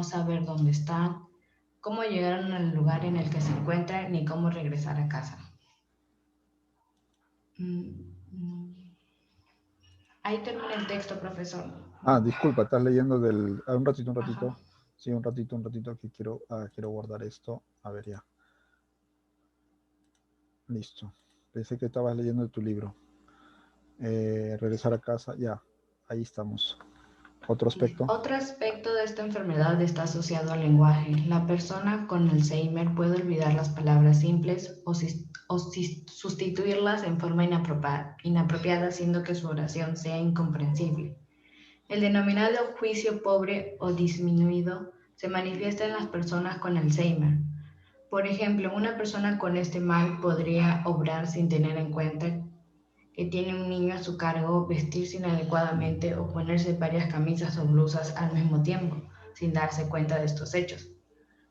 saber dónde están, cómo llegaron al lugar en el que se encuentran ni cómo regresar a casa. Mm, mm. Ahí termina el texto, profesor. Ah, disculpa, estás leyendo del... Ah, un ratito, un Ajá. ratito. Sí, un ratito, que quiero guardar esto. A ver, ya. Listo. Pensé que estabas leyendo tu libro. Regresar a casa, ya. Ahí estamos. Otro aspecto. Otro aspecto de esta enfermedad está asociado al lenguaje. La persona con Alzheimer puede olvidar las palabras simples o sustituirlas en forma inapropiada, haciendo que su oración sea incomprensible. El denominado juicio pobre o disminuido se manifiesta en las personas con Alzheimer. Por ejemplo, una persona con este mal podría obrar sin tener en cuenta que tiene un niño a su cargo, vestirse inadecuadamente o ponerse varias camisas o blusas al mismo tiempo, sin darse cuenta de estos hechos.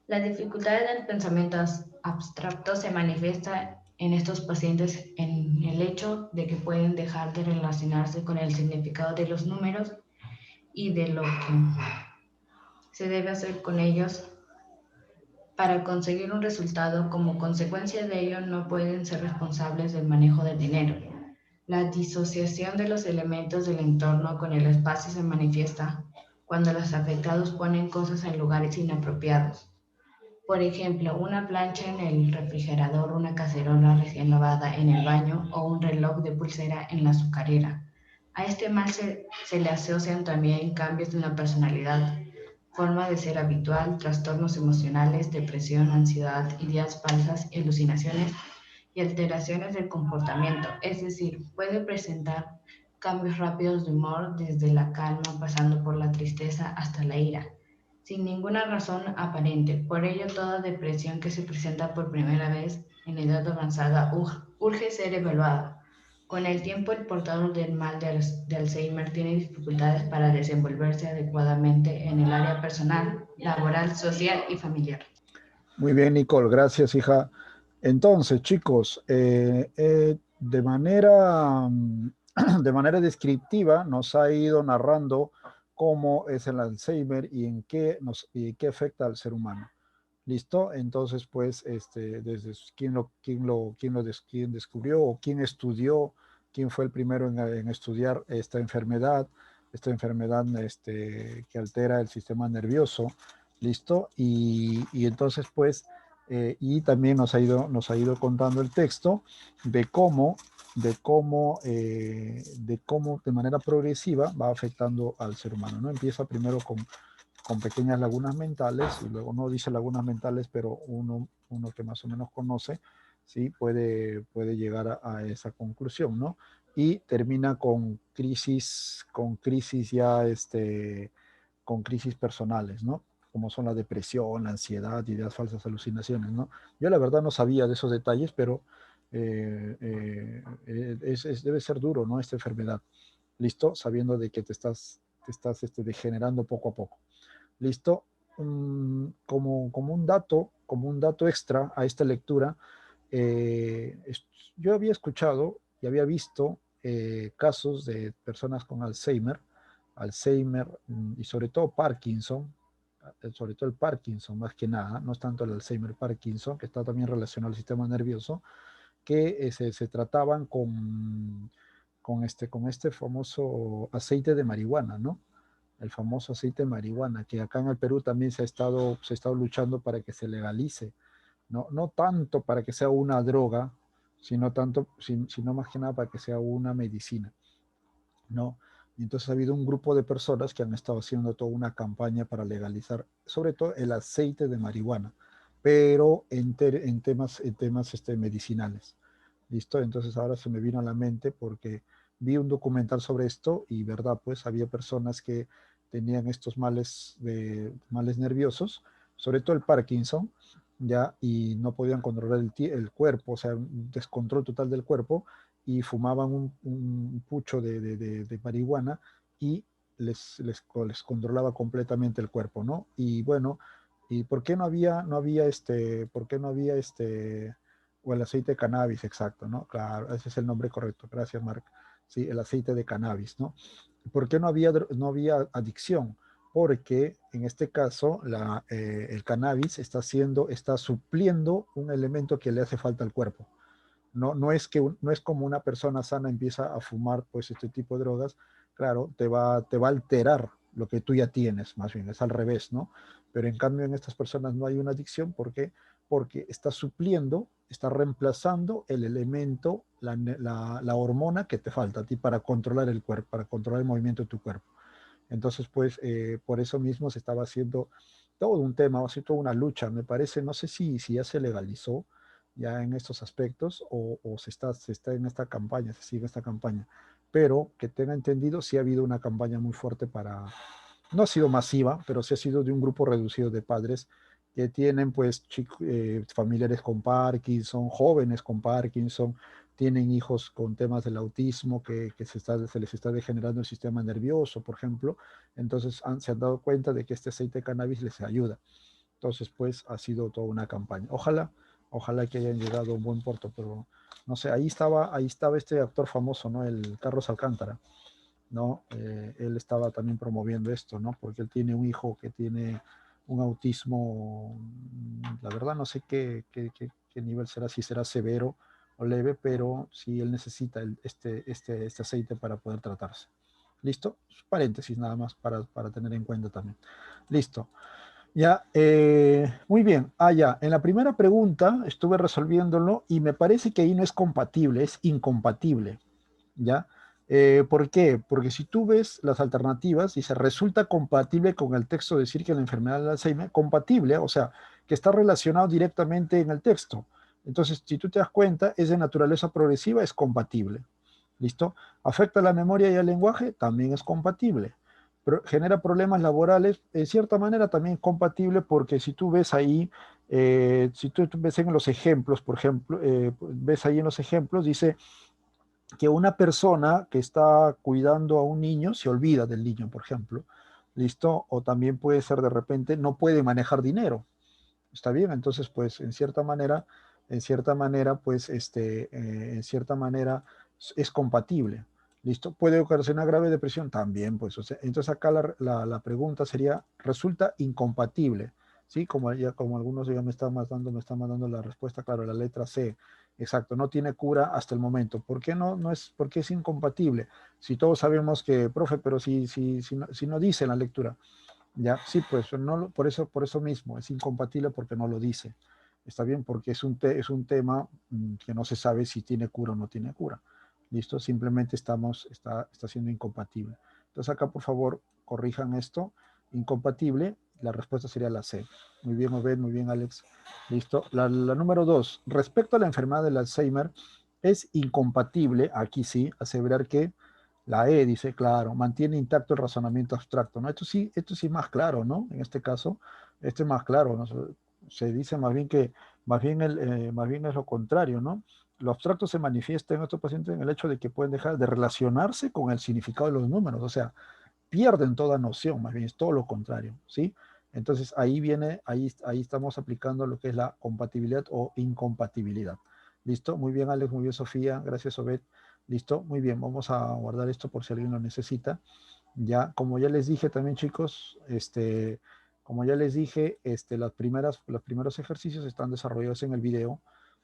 La dificultad del pensamiento abstracto se manifiesta en estos pacientes en el hecho de que pueden dejar de relacionarse con el significado de los números y de lo que se debe hacer con ellos para conseguir un resultado. Como consecuencia de ello, no pueden ser responsables del manejo del dinero. La disociación de los elementos del entorno con el espacio se manifiesta cuando los afectados ponen cosas en lugares inapropiados. Por ejemplo, una plancha en el refrigerador, una cacerola recién lavada en el baño o un reloj de pulsera en la azucarera. A este mal se le asocian también cambios en la personalidad, forma de ser habitual, trastornos emocionales, depresión, ansiedad, ideas falsas, alucinaciones y alteraciones del comportamiento. Es decir, puede presentar cambios rápidos de humor desde la calma pasando por la tristeza hasta la ira sin ninguna razón aparente. Por ello, toda depresión que se presenta por primera vez en edad avanzada urge ser evaluada. Con el tiempo, el portador del mal de Alzheimer tiene dificultades para desenvolverse adecuadamente en el área personal, laboral, social y familiar. Muy bien, Nicole, gracias, hija. Entonces, chicos, de manera descriptiva nos ha ido narrando cómo es el Alzheimer y y qué afecta al ser humano. ¿Listo? Entonces, pues, desde quién descubrió o quién estudió, quién fue el primero en estudiar esta enfermedad que altera el sistema nervioso, ¿listo? Y entonces, pues, y también nos ha ido contando el texto de cómo de manera progresiva va afectando al ser humano, ¿no? Empieza primero con pequeñas lagunas mentales, y luego no dice lagunas mentales, pero uno que más o menos conoce, ¿sí? Puede llegar a esa conclusión, ¿no? Y termina con crisis ya, con crisis personales, ¿no? Como son la depresión, la ansiedad, ideas falsas, alucinaciones, ¿no? Yo la verdad no sabía de esos detalles, pero debe ser duro, ¿no? Esta enfermedad, ¿listo? Sabiendo de que te estás degenerando poco a poco. ¿Listo? Como un dato extra a esta lectura, yo había escuchado y había visto casos de personas con Alzheimer y sobre todo Parkinson, sobre todo el Parkinson más que nada, no es tanto el Alzheimer, Parkinson, que está también relacionado al sistema nervioso, que se trataban con este famoso aceite de marihuana, ¿no? El famoso aceite de marihuana, que acá en el Perú también se ha estado luchando para que se legalice, no, no tanto para que sea una droga, sino más que nada para que sea una medicina, ¿no? Y entonces ha habido un grupo de personas que han estado haciendo toda una campaña para legalizar, sobre todo el aceite de marihuana, pero en temas medicinales. ¿Listo? Entonces ahora se me vino a la mente porque vi un documental sobre esto y, verdad, pues había personas que tenían estos males nerviosos, sobre todo el Parkinson, ya, y no podían controlar el cuerpo, o sea, un descontrol total del cuerpo, y fumaban un pucho de marihuana y les controlaba completamente el cuerpo, ¿no? Y bueno, ¿y por qué no había o el aceite de cannabis, exacto, ¿no? Claro, ese es el nombre correcto. Gracias, Marc. Sí, el aceite de cannabis, ¿no? ¿Por qué no había adicción? porque en este caso el cannabis está supliendo un elemento que le hace falta al cuerpo. No es como una persona sana empieza a fumar pues este tipo de drogas, claro, te va a alterar lo que tú ya tienes, más bien, es al revés, ¿no? Pero en cambio en estas personas no hay una adicción, ¿por qué? Porque está supliendo, está reemplazando el elemento, la hormona que te falta a ti para controlar el cuerpo, para controlar el movimiento de tu cuerpo. Entonces, pues, por eso mismo se estaba haciendo todo un tema, así toda una lucha, me parece, no sé si ya se legalizó ya en estos aspectos o se está en esta campaña, se sigue esta campaña, pero que tenga entendido, sí ha habido una campaña muy fuerte para, no ha sido masiva, pero sí ha sido de un grupo reducido de padres que tienen pues familiares con Parkinson, jóvenes con Parkinson, tienen hijos con temas del autismo que se les está degenerando el sistema nervioso, por ejemplo. Entonces se han dado cuenta de que este aceite de cannabis les ayuda. Entonces, pues ha sido toda una campaña. Ojalá que hayan llegado a un buen puerto, pero no sé, ahí estaba este actor famoso, ¿no? El Carlos Alcántara, ¿no? Él estaba también promoviendo esto, ¿no? Porque él tiene un hijo que tiene un autismo, la verdad no sé qué nivel será, si será severo o leve, pero sí él necesita este aceite para poder tratarse. ¿Listo? Paréntesis nada más para tener en cuenta también. Listo. Ya, muy bien. Ya, en la primera pregunta estuve resolviéndolo y me parece que ahí no es compatible, es incompatible. ¿Ya? ¿Por qué? Porque si tú ves las alternativas, dice, resulta compatible con el texto decir que la enfermedad del Alzheimer, compatible, o sea, que está relacionado directamente en el texto. Entonces, si tú te das cuenta, es de naturaleza progresiva, es compatible. ¿Listo? ¿Afecta la memoria y el lenguaje? También es compatible. Genera problemas laborales, en cierta manera también es compatible porque si tú ves ahí, si tú ves en los ejemplos, por ejemplo, ves ahí en los ejemplos, dice que una persona que está cuidando a un niño se olvida del niño, por ejemplo, ¿listo? O también puede ser de repente, no puede manejar dinero, ¿está bien? Entonces, pues, pues, en cierta manera es compatible, ¿listo? ¿Puede ocasionar grave depresión? También, pues, o sea, entonces acá la pregunta sería, resulta incompatible, ¿sí? Como algunos ya me están mandando la respuesta, claro, la letra C, exacto, no tiene cura hasta el momento. ¿Por qué por qué es incompatible? Si todos sabemos que, profe, pero si no dice la lectura, ya, sí, pues no, por eso mismo, es incompatible porque no lo dice. Está bien, porque es un tema que no se sabe si tiene cura o no tiene cura. ¿Listo? Simplemente está siendo incompatible. Entonces acá, por favor, corrijan esto. Incompatible, la respuesta sería la C. Muy bien, Obed, muy bien, Alex. ¿Listo? La número 2. Respecto a la enfermedad del Alzheimer, es incompatible, aquí sí, aseverar que la E dice, claro, mantiene intacto el razonamiento abstracto, ¿no? Esto sí es más claro, ¿no? En este caso, este es más claro, ¿no? Se dice más bien que, más bien es lo contrario, ¿no? Lo abstracto se manifiesta en estos pacientes en el hecho de que pueden dejar de relacionarse con el significado de los números, o sea, pierden toda noción, más bien es todo lo contrario, ¿sí? Entonces ahí estamos aplicando lo que es la compatibilidad o incompatibilidad. ¿Listo? Muy bien, Alex, muy bien, Sofía, gracias, Obed. ¿Listo? Muy bien, vamos a guardar esto por si alguien lo necesita. Ya, como ya les dije también, chicos, como ya les dije, los primeros ejercicios están desarrollados en el video.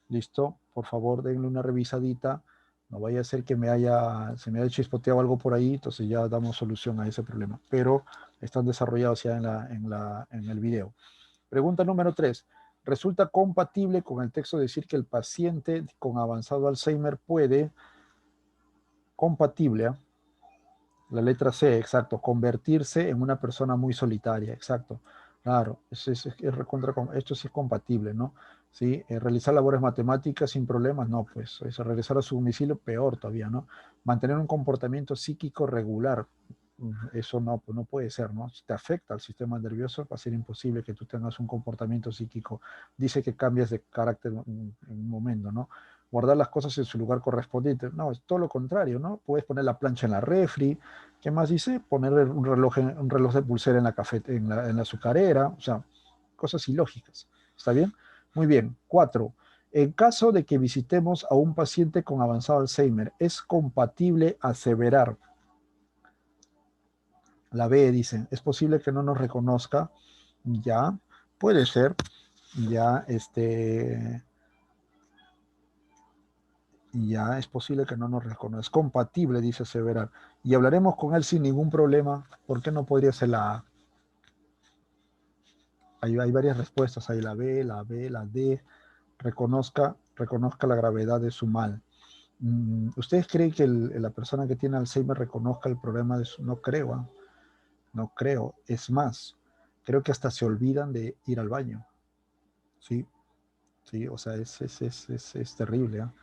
¿Listo? Por favor, denle una revisadita. No vaya a ser que se me haya chispoteado algo por ahí, entonces ya damos solución a ese problema. Pero están desarrollados ya en el video. Pregunta número 3. ¿Resulta compatible con el texto decir que el paciente con avanzado Alzheimer puede, compatible, la letra C, exacto, convertirse en una persona muy solitaria, exacto. Claro, esto sí es compatible, ¿no? Sí, realizar labores matemáticas sin problemas, no, pues regresar a su domicilio, peor todavía, ¿no? Mantener un comportamiento psíquico regular, eso no, pues no puede ser, ¿no? Si te afecta al sistema nervioso, va a ser imposible que tú tengas un comportamiento psíquico. Dice que cambias de carácter en un momento, ¿no? Guardar las cosas en su lugar correspondiente. No, es todo lo contrario, ¿no? Puedes poner la plancha en la refri. ¿Qué más dice? Poner un reloj de pulsera en en la azucarera. O sea, cosas ilógicas. ¿Está bien? Muy bien. 4. En caso de que visitemos a un paciente con avanzado Alzheimer, ¿es compatible aseverar La B dice, es posible que no nos reconozca. Ya, puede ser. Ya, ya es posible que no nos reconozca. Es compatible, dice Several. Y hablaremos con él sin ningún problema. ¿Por qué no podría ser la A? Hay varias respuestas. Hay la B, la B, la D. Reconozca la gravedad de su mal. ¿Ustedes creen que la persona que tiene Alzheimer reconozca el problema de su... No creo, ¿ah? No creo. Es más, creo que hasta se olvidan de ir al baño. Sí, sí, o sea, es terrible, ¿ah?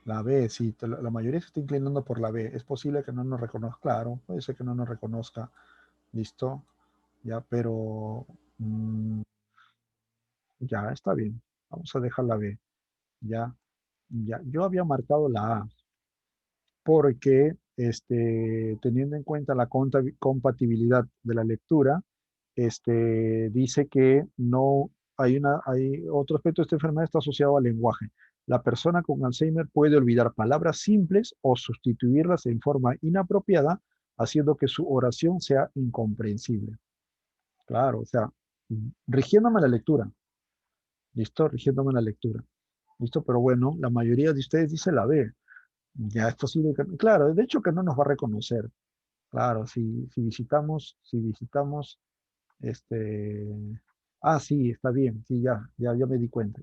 La B, sí, la mayoría se está inclinando por la B. Es posible que no nos reconozca, claro, puede ser que no nos reconozca, listo, ya, pero ya está bien. Vamos a dejar la B, ya, ya. Yo había marcado la A porque, teniendo en cuenta la compatibilidad de la lectura, dice que no hay otro aspecto de esta enfermedad está asociado al lenguaje. La persona con Alzheimer puede olvidar palabras simples o sustituirlas en forma inapropiada, haciendo que su oración sea incomprensible. Claro, o sea, rigiéndome la lectura. ¿Listo? Rigiéndome la lectura. ¿Listo? Pero bueno, la mayoría de ustedes dice la B. Ya es posible que, claro, de hecho que no nos va a reconocer. Claro, si visitamos este, sí, está bien, sí, ya me di cuenta,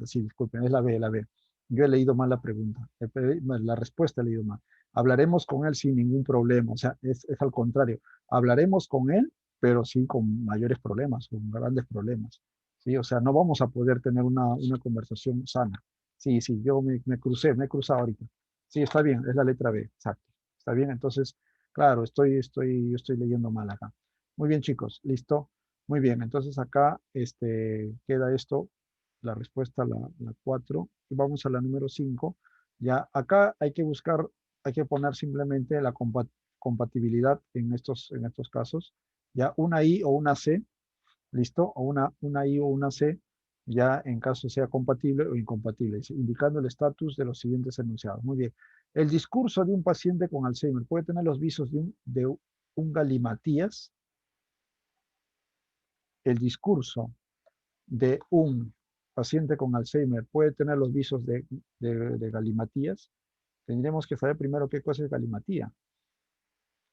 sí, disculpen, es la B. Yo he leído mal la pregunta, la respuesta he leído mal. Hablaremos con él sin ningún problema, o sea, es al contrario, hablaremos con él, pero sí con mayores problemas, con grandes problemas, sí, o sea, no vamos a poder tener una conversación sana. Sí, sí, yo me he cruzado ahorita. Sí, está bien, es la letra B, exacto. Está bien, entonces, claro, yo estoy leyendo mal acá. Muy bien, chicos, listo. Muy bien, entonces acá queda esto, la respuesta la 4, y vamos a la número 5. Ya, acá hay que buscar, hay que poner simplemente la compatibilidad en estos casos. Ya, una I o una C, ¿listo? O una I o una C, ya en caso sea compatible o incompatible, indicando el estatus de los siguientes enunciados. Muy bien. El discurso de un paciente con Alzheimer puede tener los visos de un galimatías. El discurso de un paciente con Alzheimer puede tener los visos de galimatías. Tendríamos que saber primero qué cosa es galimatía.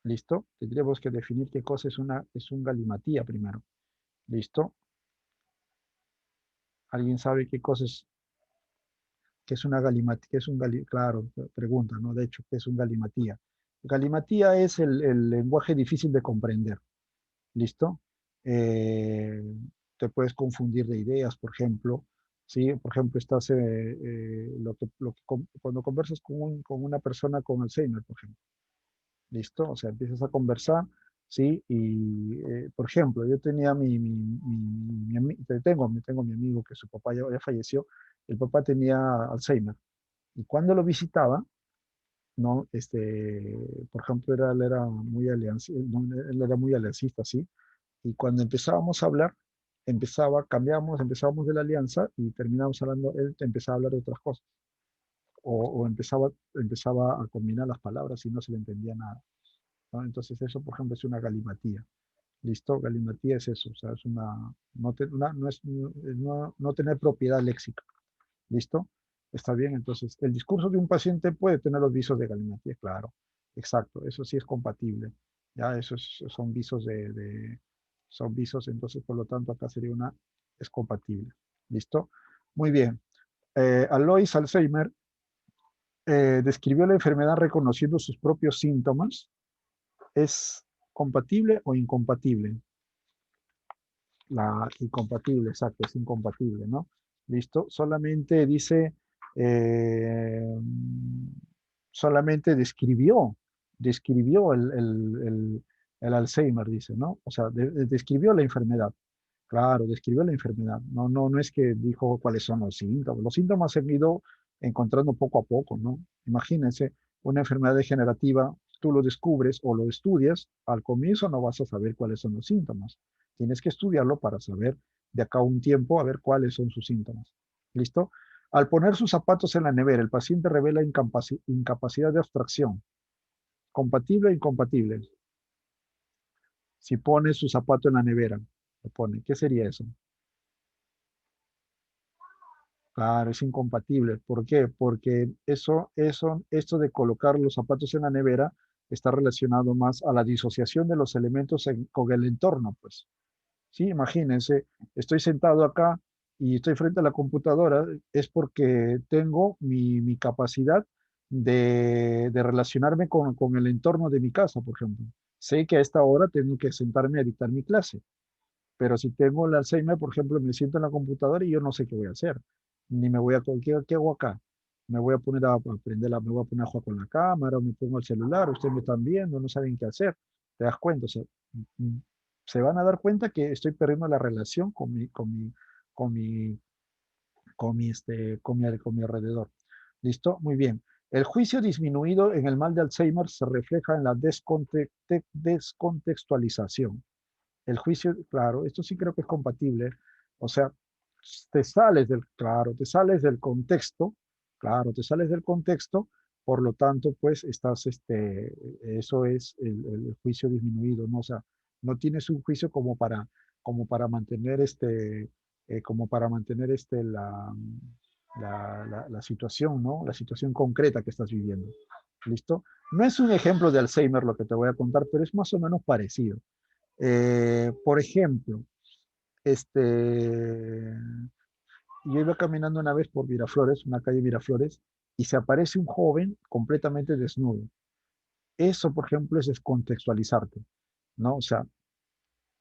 ¿Listo? Tendríamos que definir qué cosa es un galimatía primero. ¿Listo? ¿Alguien sabe qué es una galimatía? Claro, pregunta, ¿no? De hecho, ¿qué es un galimatía? Galimatía es el lenguaje difícil de comprender. ¿Listo? Eh, Te puedes confundir de ideas, por ejemplo. ¿Sí? Por ejemplo, cuando conversas con una persona con Alzheimer, por ejemplo. ¿Listo? O sea, empiezas a conversar, ¿sí? Y, por ejemplo, yo tenía tengo mi amigo que su papá ya falleció, el papá tenía Alzheimer. Y cuando lo visitaba, ¿no? Por ejemplo, él era muy aliancista, ¿sí? Y cuando empezábamos a hablar, empezábamos de la alianza y terminábamos hablando, él empezaba a hablar de otras cosas. O empezaba a combinar las palabras y no se le entendía nada, ¿no? Entonces eso, por ejemplo, es una galimatía. ¿Listo? Galimatía es eso, o sea, es no tener propiedad léxica. ¿Listo? Está bien, entonces, el discurso de un paciente puede tener los visos de galimatía, claro. Exacto, eso sí es compatible. Ya, son visos son visos, entonces, por lo tanto, acá sería es compatible. ¿Listo? Muy bien. Alois Alzheimer describió la enfermedad reconociendo sus propios síntomas. ¿Es compatible o incompatible? La incompatible, exacto, es incompatible, ¿no? Listo, eh, solamente describió el Alzheimer, dice, ¿no? O sea, describió la enfermedad. Claro, describió la enfermedad. No es que dijo cuáles son los síntomas. Los síntomas se han ido encontrando poco a poco, ¿no? Imagínense, una enfermedad degenerativa, tú lo descubres o lo estudias, al comienzo no vas a saber cuáles son los síntomas. Tienes que estudiarlo para saber de acá a un tiempo a ver cuáles son sus síntomas. ¿Listo? Al poner sus zapatos en la nevera, el paciente revela incapacidad de abstracción. ¿Compatible o incompatible? Si pone su zapato en la nevera, lo pone, ¿qué sería eso? Claro, es incompatible. ¿Por qué? Porque esto de colocar los zapatos en la nevera está relacionado más a la disociación de los elementos con el entorno, pues. Sí, imagínense, estoy sentado acá y estoy frente a la computadora, es porque tengo mi capacidad de relacionarme con el entorno de mi casa, por ejemplo. Sé que a esta hora tengo que sentarme a dictar mi clase. Pero si tengo el Alzheimer, por ejemplo, me siento en la computadora y yo no sé qué voy a hacer. Ni me voy a, ¿qué hago acá? Me voy a poner a aprender, me voy a poner a jugar con la cámara, o me pongo el celular, ustedes me están viendo, no saben qué hacer. ¿Te das cuenta? O sea, mm, se van a dar cuenta que estoy perdiendo la relación con mi, con mi alrededor. ¿Listo? Muy bien. El juicio disminuido en el mal de Alzheimer se refleja en la descontextualización. El juicio, claro, esto sí creo que es compatible. O sea, te sales del contexto, claro, te sales del contexto, por lo tanto, pues eso es el juicio disminuido, ¿no? O sea, no tienes un juicio como para mantener como para mantener la situación, ¿no? La situación concreta que estás viviendo. ¿Listo? No es un ejemplo de Alzheimer lo que te voy a contar, pero es más o menos parecido. Por ejemplo, este, yo iba caminando una vez por Miraflores, una calle Miraflores, y se aparece un joven completamente desnudo. Eso, por ejemplo, es descontextualizarte, ¿no? O sea,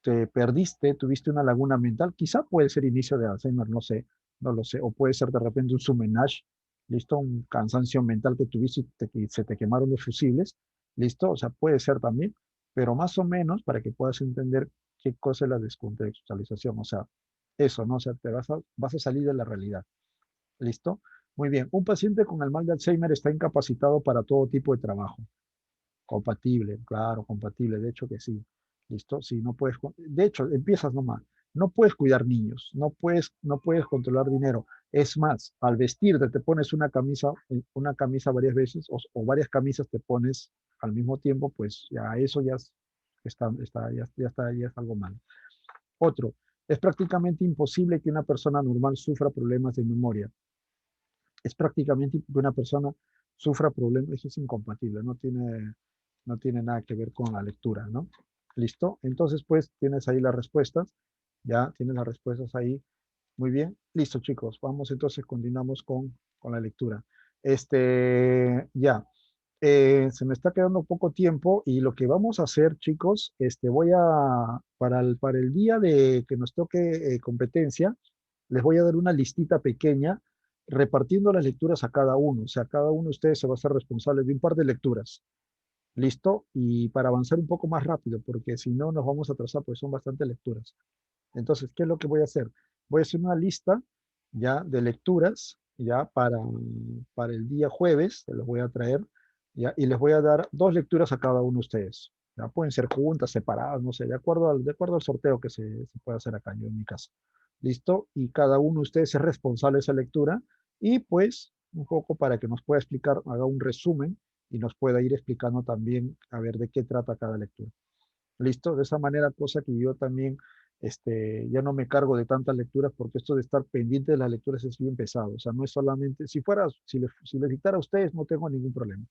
te perdiste, tuviste una laguna mental, quizá puede ser inicio de Alzheimer, no sé, no lo sé, o puede ser de repente un sumenage, listo, un cansancio mental que tuviste y se te quemaron los fusibles, listo, o sea, puede ser también, pero más o menos para que puedas entender qué cosa es la descontextualización, o sea, eso, ¿no? O sea, vas a salir de la realidad, listo. Muy bien, un paciente con el mal de Alzheimer está incapacitado para todo tipo de trabajo. Compatible, claro, compatible, de hecho que sí. ¿Listo? Sí, no puedes, de hecho, empiezas nomás. No puedes cuidar niños, no puedes controlar dinero. Es más, al vestirte te pones una camisa varias veces o varias camisas te pones al mismo tiempo, pues ya eso ya es algo malo. Otro, es prácticamente imposible que una persona normal sufra problemas de memoria. Es prácticamente que una persona sufra problemas, eso es incompatible, no tiene nada que ver con la lectura, ¿no? ¿Listo? Entonces, pues, tienes ahí las respuestas, ya tienes las respuestas ahí. Muy bien, listo, chicos, vamos entonces, continuamos con la lectura. Ya, se me está quedando poco tiempo y lo que vamos a hacer, chicos, para el día de que nos toque competencia, les voy a dar una listita pequeña repartiendo las lecturas a cada uno. O sea, cada uno de ustedes se va a ser responsable de un par de lecturas. ¿Listo? Y para avanzar un poco más rápido, porque si no nos vamos a atrasar, pues son bastantes lecturas. Entonces, ¿qué es lo que voy a hacer? Voy a hacer una lista ya de lecturas ya para el día jueves, se los voy a traer, ya, y les voy a dar dos lecturas a cada uno de ustedes. Ya pueden ser juntas, separadas, no sé, de acuerdo al sorteo que se puede hacer acá, yo en mi casa. ¿Listo? Y cada uno de ustedes es responsable de esa lectura y pues un poco para que nos pueda explicar, haga un resumen y nos pueda ir explicando también a ver de qué trata cada lectura. ¿Listo? De esa manera, cosa que yo también ya no me cargo de tantas lecturas porque esto de estar pendiente de las lecturas es bien pesado. O sea, no es solamente, si les dictara a ustedes, no tengo ningún problema.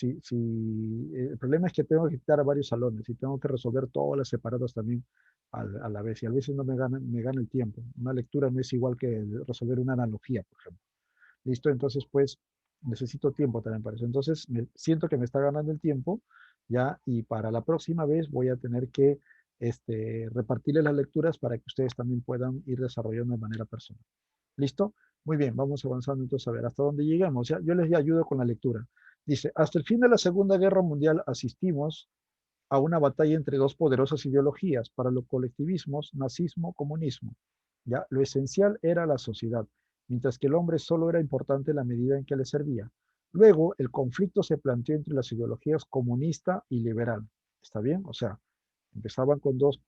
El problema es que tengo que dictar a varios salones y tengo que resolver todas las separadas también a la vez. Y a veces no me gana el tiempo. Una lectura no es igual que resolver una analogía, por ejemplo. ¿Listo? Entonces, pues, necesito tiempo también para eso. Entonces, siento que me está ganando el tiempo, ¿ya? Y para la próxima vez voy a tener que repartirles las lecturas para que ustedes también puedan ir desarrollando de manera personal. ¿Listo? Muy bien, vamos avanzando entonces a ver hasta dónde llegamos. ¿Ya? Yo les ayudo con la lectura. Dice, hasta el fin de la Segunda Guerra Mundial asistimos a una batalla entre dos poderosas ideologías para los colectivismos, nazismo, comunismo. ¿Ya? Lo esencial era la sociedad, mientras que el hombre solo era importante en la medida en que le servía. Luego, el conflicto se planteó entre las ideologías comunista y liberal. ¿Está bien? O sea, empezaban con dos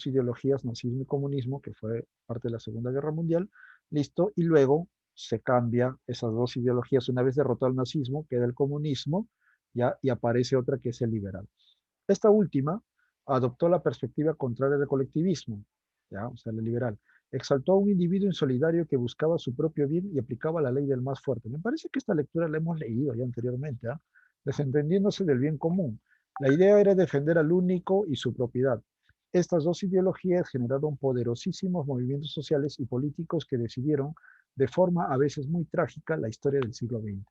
ideologías, nazismo y comunismo, que fue parte de la Segunda Guerra Mundial, listo, y luego se cambia esas dos ideologías una vez derrotado el nazismo, queda el comunismo, ya, y aparece otra que es el liberal. Esta última Adoptó la perspectiva contraria del colectivismo, ¿ya? O sea, la liberal. Exaltó a un individuo insolidario que buscaba su propio bien y aplicaba la ley del más fuerte. Me parece que esta lectura la hemos leído ya anteriormente, ¿ah? Desentendiéndose del bien común. La idea era defender al único y su propiedad. Estas dos ideologías generaron poderosísimos movimientos sociales y políticos que decidieron, de forma a veces muy trágica, la historia del siglo XX.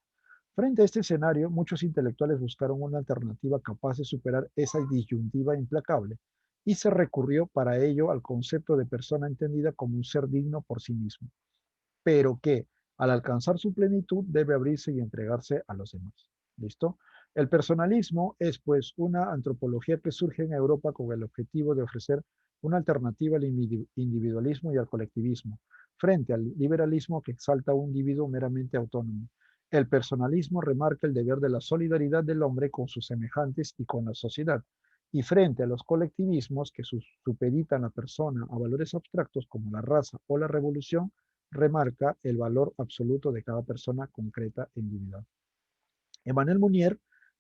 Frente a este escenario, muchos intelectuales buscaron una alternativa capaz de superar esa disyuntiva implacable y se recurrió para ello al concepto de persona entendida como un ser digno por sí mismo, pero que al alcanzar su plenitud debe abrirse y entregarse a los demás. ¿Listo? El personalismo es pues una antropología que surge en Europa con el objetivo de ofrecer una alternativa al individualismo y al colectivismo, frente al liberalismo que exalta a un individuo meramente autónomo. El personalismo remarca el deber de la solidaridad del hombre con sus semejantes y con la sociedad, y frente a los colectivismos que supeditan a la persona a valores abstractos como la raza o la revolución, remarca el valor absoluto de cada persona concreta e individual. Emmanuel Mounier,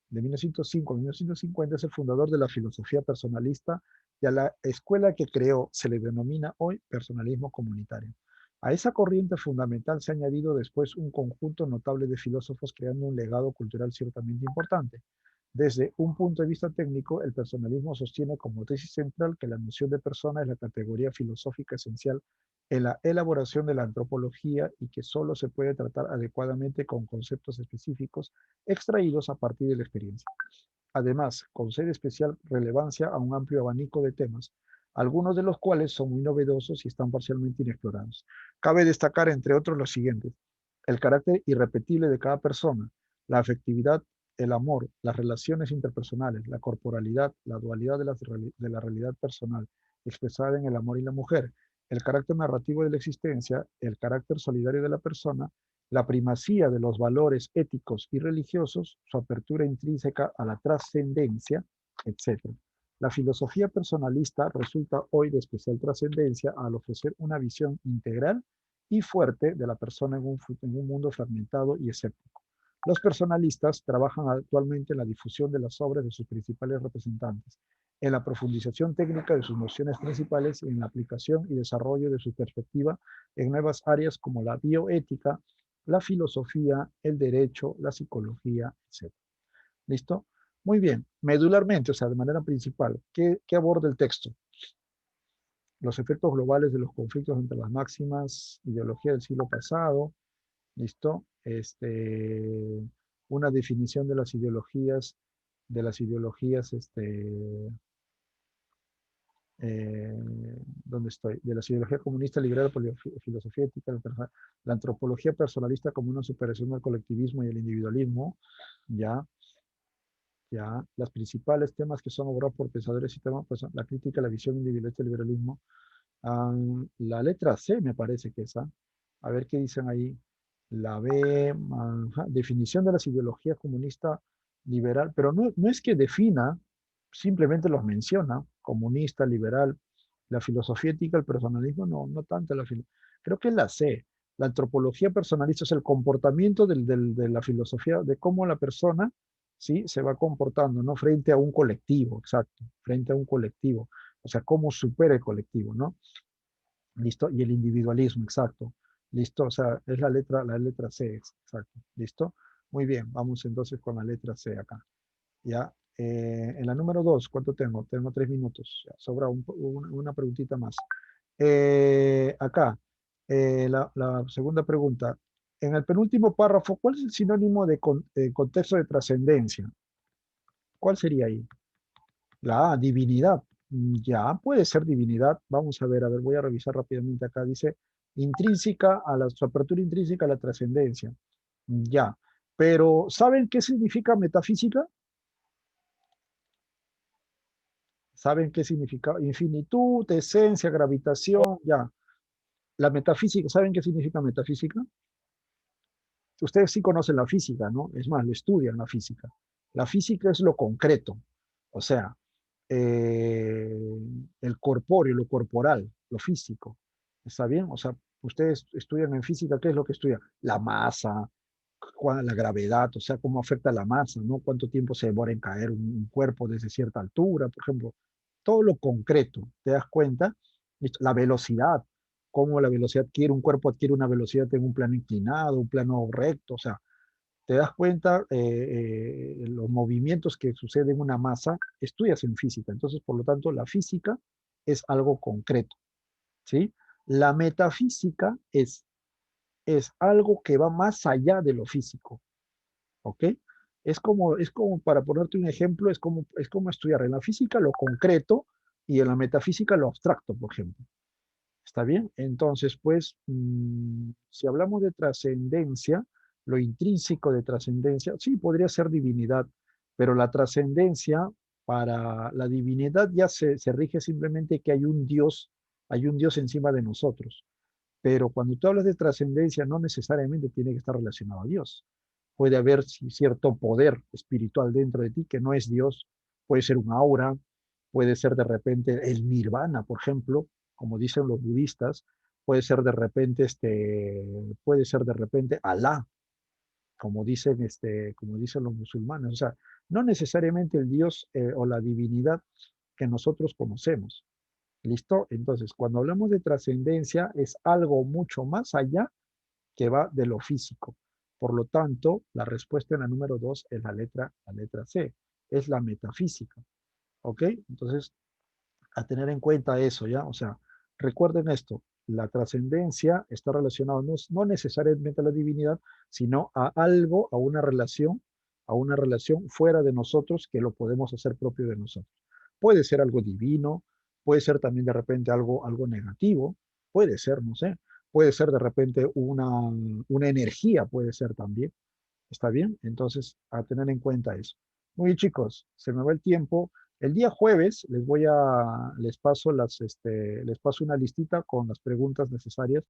de 1905 a 1950, es el fundador de la filosofía personalista y a la escuela que creó se le denomina hoy personalismo comunitario. A esa corriente fundamental se ha añadido después un conjunto notable de filósofos creando un legado cultural ciertamente importante. Desde un punto de vista técnico, el personalismo sostiene como tesis central que la noción de persona es la categoría filosófica esencial en la elaboración de la antropología y que solo se puede tratar adecuadamente con conceptos específicos extraídos a partir de la experiencia. Además, concede especial relevancia a un amplio abanico de temas, algunos de los cuales son muy novedosos y están parcialmente inexplorados. Cabe destacar, entre otros, los siguientes: el carácter irrepetible de cada persona, la afectividad, el amor, las relaciones interpersonales, la corporalidad, la dualidad de la realidad personal, expresada en el amor y la mujer, el carácter narrativo de la existencia, el carácter solidario de la persona, la primacía de los valores éticos y religiosos, su apertura intrínseca a la trascendencia, etc. La filosofía personalista resulta hoy de especial trascendencia al ofrecer una visión integral y fuerte de la persona en un mundo fragmentado y escéptico. Los personalistas trabajan actualmente en la difusión de las obras de sus principales representantes, en la profundización técnica de sus nociones principales y en la aplicación y desarrollo de su perspectiva en nuevas áreas como la bioética, la filosofía, el derecho, la psicología, etc. ¿Listo? Muy bien. Medularmente, o sea, de manera principal, ¿qué aborda el texto? Los efectos globales de los conflictos entre las máximas ideologías del siglo pasado. ¿Listo? Una definición de las ideologías, eh, ¿dónde estoy? De la ideología comunista liberal por la filosofía ética, la antropología personalista como una superación del colectivismo y el individualismo, ya, ya, los principales temas que son abordados por pensadores y temas, pues la crítica, la visión individualista del liberalismo. La letra C me parece que esa. A ver qué dicen ahí. La B, ajá, definición de las ideologías comunista liberal, pero no es que defina, simplemente los menciona, comunista, liberal, la filosofía ética, el personalismo, no tanto creo que es la C. La antropología personalista es el comportamiento de la filosofía, de cómo la persona, ¿sí?, se va comportando, ¿no? Frente a un colectivo, exacto, frente a un colectivo. O sea, cómo supera el colectivo, ¿no? ¿Listo? Y el individualismo, exacto. ¿Listo? O sea, es la letra C, exacto. ¿Listo? Muy bien, vamos entonces con la letra C acá. ¿Ya? En la número 2, ¿cuánto tengo? Tengo 3 minutos. Ya, sobra una preguntita más. Acá, la segunda pregunta. En el penúltimo párrafo, ¿cuál es el sinónimo de contexto de trascendencia? ¿Cuál sería ahí? La A, divinidad. Ya, puede ser divinidad. Vamos a ver, voy a revisar rápidamente acá. Dice, intrínseca a su apertura intrínseca a la trascendencia. Ya, pero ¿saben qué significa metafísica? ¿Saben qué significa? Infinitud, esencia, gravitación, ya. La metafísica, ¿saben qué significa metafísica? Ustedes sí conocen la física, ¿no? Es más, lo estudian la física. La física es lo concreto, o sea, eh, el corpóreo, lo corporal, lo físico. ¿Está bien? O sea, ustedes estudian en física, ¿qué es lo que estudian? La masa, la gravedad, o sea, cómo afecta la masa, ¿no? Cuánto tiempo se demora en caer un cuerpo desde cierta altura, por ejemplo. todo lo concreto, ¿te das cuenta? La velocidad, cómo la velocidad adquiere, un cuerpo adquiere una velocidad en un plano inclinado, un plano recto, o sea, te das cuenta los movimientos que suceden en una masa, estudias en física. Entonces, por lo tanto, la física es algo concreto, ¿sí? La metafísica es algo que va más allá de lo físico, ¿ok? Es como, para ponerte un ejemplo, es como estudiar en la física lo concreto y en la metafísica lo abstracto, por ejemplo. ¿Está bien? Entonces, pues, si hablamos de trascendencia, lo intrínseco de trascendencia, sí, podría ser divinidad, pero la trascendencia para la divinidad ya se rige simplemente que hay un Dios encima de nosotros. Pero cuando tú hablas de trascendencia, no necesariamente tiene que estar relacionado a Dios. Puede haber cierto poder espiritual dentro de ti que no es Dios, puede ser un aura, puede ser de repente el nirvana, por ejemplo, como dicen los budistas, puede ser de repente Alá, como dicen los musulmanes. O sea, no necesariamente el Dios o la divinidad que nosotros conocemos. ¿Listo? Entonces, cuando hablamos de trascendencia, es algo mucho más allá que va de lo físico. Por lo tanto, la respuesta en la número 2 es la letra C, es la metafísica. ¿Ok? Entonces, a tener en cuenta eso, ¿ya? O sea, recuerden esto, la trascendencia está relacionada no necesariamente a la divinidad, sino a algo, a una relación fuera de nosotros que lo podemos hacer propio de nosotros. Puede ser algo divino, puede ser también de repente algo negativo, puede ser, no sé, puede ser de repente una energía, puede ser también. ¿Está bien? Entonces, a tener en cuenta eso. Muy bien, chicos, se me va el tiempo. El día jueves les paso una listita con las preguntas necesarias